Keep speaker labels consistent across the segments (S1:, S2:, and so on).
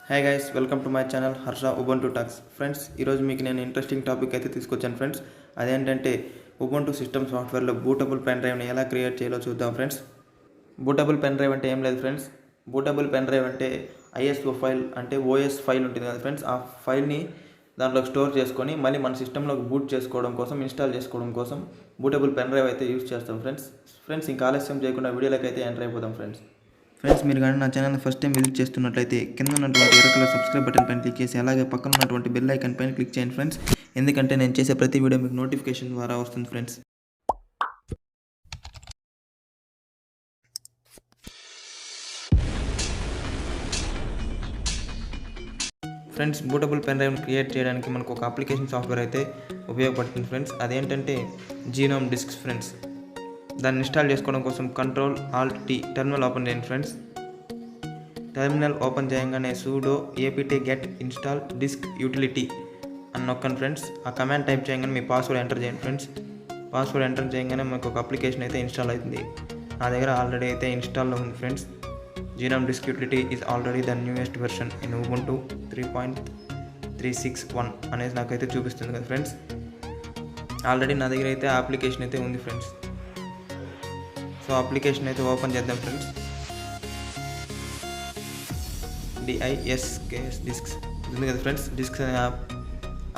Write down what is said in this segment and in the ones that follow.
S1: Hi guys, welcome to my channel Harsha Ubuntu Talks. Friends, ఈరోజు మీకు నేను interesting topic అయితే తీసుకొచ్చాను ఫ్రెండ్స్. అదేంటంటే ఉబుంటు సిస్టమ్ సాఫ్ట్వేర్లో బూటబుల్ పెన్ డ్రైవ్ని ఎలా క్రియేట్ చేయాలో చూద్దాం ఫ్రెండ్స్. బూటబుల్ పెన్ డ్రైవ్ అంటే ఏం లేదు ఫ్రెండ్స్. బూటబుల్ పెన్ డ్రైవ్ అంటే ఐఎస్ఓ ఫైల్ అంటే ఓఎస్ ఫైల్ ఉంటుంది కదా ఫ్రెండ్స్. ఆ ఫైల్ని దాంట్లో స్టోర్ చేసుకొని మళ్ళీ మన సిస్టంలోకి బూట్ చేసుకోవడం కోసం, ఇన్స్టాల్ చేసుకోవడం కోసం బూటబుల్ పెన్ డ్రైవ్ అయితే యూజ్ చేస్తాం ఫ్రెండ్స్ ఇంకా ఆలస్యం చేయకుండా వీడియోలోకి అయితే ఎంటర్ అయిపోదాం ఫ్రెండ్స్. మీరు కానీ నా ఛానల్ ఫస్ట్ టైం విజిట్ చేస్తున్నట్లయితే కింద ఉన్నటువంటి ఎర్ర కలర్ సబ్స్క్రైబ్ బటన్ పైన క్లిక్ చేసి అలాగే పక్కన ఉన్నటువంటి బెల్ ఐకాన్ పైన క్లిక్ చేయండి ఫ్రెండ్స్. ఎందుకంటే నేను చేసే ప్రతి వీడియో మీకు నోటిఫికేషన్ ద్వారా వస్తుంది ఫ్రెండ్స్. బూటబుల్ పెన్ డ్రైవ్ని క్రియేట్ చేయడానికి మనకు ఒక అప్లికేషన్ సాఫ్ట్వేర్ అయితే ఉపయోగపడుతుంది ఫ్రెండ్స్. అదేంటంటే gnome-disk ఫ్రెండ్స్. దాన్ని ఇన్స్టాల్ చేసుకోవడం కోసం Ctrl+Alt+T టెర్మినల్ ఓపెన్ చేయండి ఫ్రెండ్స్. టెర్మినల్ ఓపెన్ చేయగానే sudo apt-get install disk-utility అని నొక్కండి ఫ్రెండ్స్. ఆ కమాండ్ టైప్ చేయగానే మీ పాస్వర్డ్ ఎంటర్ చేయండి ఫ్రెండ్స్. పాస్వర్డ్ ఎంటర్ చేయగానే మనకు ఒక అప్లికేషన్ అయితే ఇన్స్టాల్ అవుతుంది. నా దగ్గర ఆల్రెడీ అయితే ఇన్స్టాల్లో ఉంది friends. gnome-disk-utility is already the newest version in Ubuntu 3.361 అనేది నాకైతే చూపిస్తుంది కదా ఫ్రెండ్స్. ఆల్రెడీ నా దగ్గర అయితే ఆ అప్లికేషన్ అయితే ఉంది ఫ్రెండ్స్. సో అప్లికేషన్ అయితే ఓపెన్ చేద్దాం ఫ్రెండ్స్. disk ఉంది కదా ఫ్రెండ్స్. డిస్క్ అనే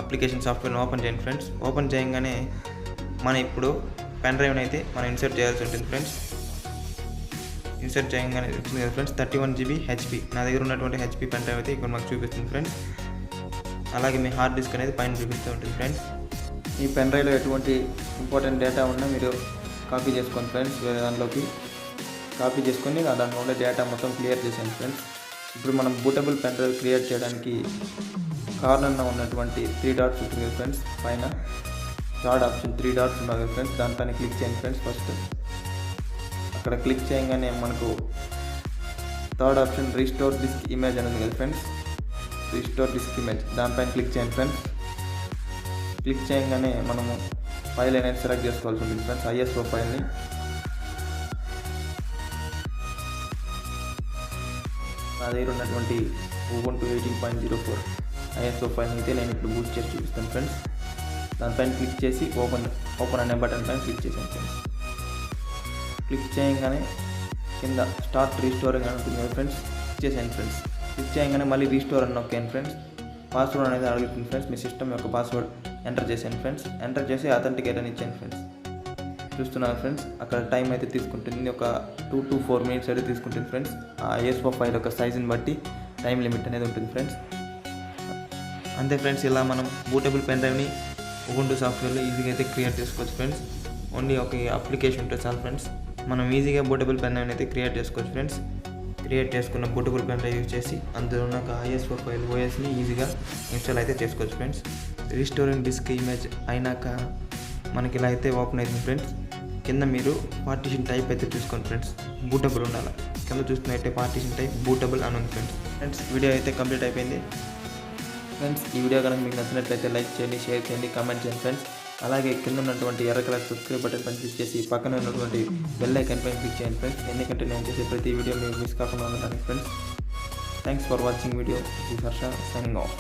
S1: అప్లికేషన్ సాఫ్ట్వేర్ని ఓపెన్ చేయండి ఫ్రెండ్స్. ఓపెన్ చేయగానే మనం ఇప్పుడు పెన్ డ్రైవ్ని అయితే మనం ఇన్సర్ట్ చేయాల్సి ఉంటుంది ఫ్రెండ్స్. ఇన్సర్ట్ చేయగానే వచ్చింది కదా ఫ్రెండ్స్ 31 GB HP. నా దగ్గర ఉన్నటువంటి HP పెన్ డ్రైవ్ అయితే ఇక్కడ మాకు చూపిస్తుంది ఫ్రెండ్స్. అలాగే మీ హార్డ్ డిస్క్ అనేది పైన చూపిస్తూ ఉంటుంది ఫ్రెండ్స్. ఈ పెన్ డ్రైవ్లో ఎటువంటి ఇంపార్టెంట్ డేటా ఉన్నా మీరు కాపీ చేసుకోండి ఫ్రెండ్స్. వేరే దాంట్లోకి కాపీ చేసుకొని దాంట్లో ఉండే డేటా మొత్తం క్లియర్ చేసాను ఫ్రెండ్స్. ఇప్పుడు మనం బూటబుల్ పెన్ డ్రైవ్ క్రియేట్ చేయడానికి కార్నర్లో ఉన్నటువంటి 3 డాట్స్ ఉంటుంది కదా ఫ్రెండ్స్. పైన థర్డ్ ఆప్షన్ 3 డాట్స్ ఉన్నాయి కదా ఫ్రెండ్స్. దానిపైన క్లిక్ చేయండి ఫ్రెండ్స్. ఫస్ట్ అక్కడ క్లిక్ చేయగానే మనకు third option restore disk image అని ఉంది కదా ఫ్రెండ్స్. రీస్టోర్ డిస్క్ ఇమేజ్ దానిపైన క్లిక్ చేయండి ఫ్రెండ్స్. క్లిక్ చేయగానే మనము ఫైల్ అనేది సెలెక్ట్ చేసుకోవాల్సి ఉంటుంది ఫ్రెండ్స్. ఐఎస్ఓ ఫైల్ని నా దగ్గర ఉన్నటువంటి Ubuntu 18.04 ఐఎస్ఓ ఫైల్ని అయితే నేను ఇప్పుడు బూట్ చేసి చూపిస్తాను ఫ్రెండ్స్. దానిపైన క్లిక్ చేసి ఓపెన్ అనే బటన్ పైన క్లిక్ చేశాను ఫ్రెండ్స్. క్లిక్ చేయగానే కింద స్టార్ట్ రీస్టోరింగ్ అని ఉంటుంది కదా ఫ్రెండ్స్. క్లిక్ చేశాను ఫ్రెండ్స్. క్లిక్ చేయగానే మళ్ళీ రీస్టోర్ అని నొక్కాను ఫ్రెండ్స్. పాస్వర్డ్ అనేది అడుగుతుంది ఫ్రెండ్స్. మీ సిస్టమ్ యొక్క పాస్వర్డ్ ఎంటర్ చేశాను ఫ్రెండ్స్. ఎంటర్ చేసి అథెంటికేట్ అని ఇచ్చాను ఫ్రెండ్స్. చూస్తున్నారు ఫ్రెండ్స్ అక్కడ టైం అయితే తీసుకుంటుంది. ఒక 2 to 4 minutes అయితే తీసుకుంటుంది ఫ్రెండ్స్. ఆ ఐఎస్ఓ ఫైల్ యొక్క సైజుని బట్టి టైం లిమిట్ అనేది ఉంటుంది ఫ్రెండ్స్. అంతే ఫ్రెండ్స్, ఇలా మనం బూటబుల్ పెన్ డ్రైవ్ని Ubuntu సాఫ్ట్వేర్లో ఈజీగా అయితే క్రియేట్ చేసుకోవచ్చు ఫ్రెండ్స్. ఓన్లీ ఒక అప్లికేషన్ ఉంటే చాలు ఫ్రెండ్స్. మనం ఈజీగా బూటబుల్ పెన్ డ్రైవ్ని అయితే క్రియేట్ చేసుకోవచ్చు ఫ్రెండ్స్. క్రియేట్ చేసుకున్న బూటబుల్ పెన్ డ్రైవ్ యూజ్ చేసి అందులో ఉన్న ఒక ఐఎస్ఓ ఫైల్ ఓఎస్ని ఈజీగా ఇన్స్టాల్ అయితే చేసుకోవచ్చు ఫ్రెండ్స్. రీస్టోరింగ్ డిస్క్ ఇమేజ్ అయినాక మనకి ఇలా అయితే ఓపెన్ అవుతుంది ఫ్రెండ్స్. కింద మీరు పార్టీషన్ టైప్ అయితే చూసుకోండి ఫ్రెండ్స్. బూటబుల్ ఉండాలి. కింద చూస్తున్నట్టే పార్టీషన్ టైప్ బూటబుల్ అని ఉంది ఫ్రెండ్స్. వీడియో అయితే కంప్లీట్ అయిపోయింది ఫ్రెండ్స్. ఈ వీడియో కనుక మీకు నచ్చినట్లయితే లైక్ చేయండి, షేర్ చేయండి, కామెంట్ చేయండి ఫ్రెండ్స్. అలాగే కింద ఉన్నటువంటి ఎర్ర కలర్ సబ్స్క్రైబ్ బటన్ పైన క్లిక్ చేసి పక్కన ఉన్నటువంటి బెల్ ఐకాన్ పైన క్లిక్ చేయండి ఫ్రెండ్స్. ఎందుకంటే నేను చేసే ప్రతి వీడియో మీకు మిస్ కాకుండా ఉండడానికి friends. Thanks for watching video. This Harsha signing off.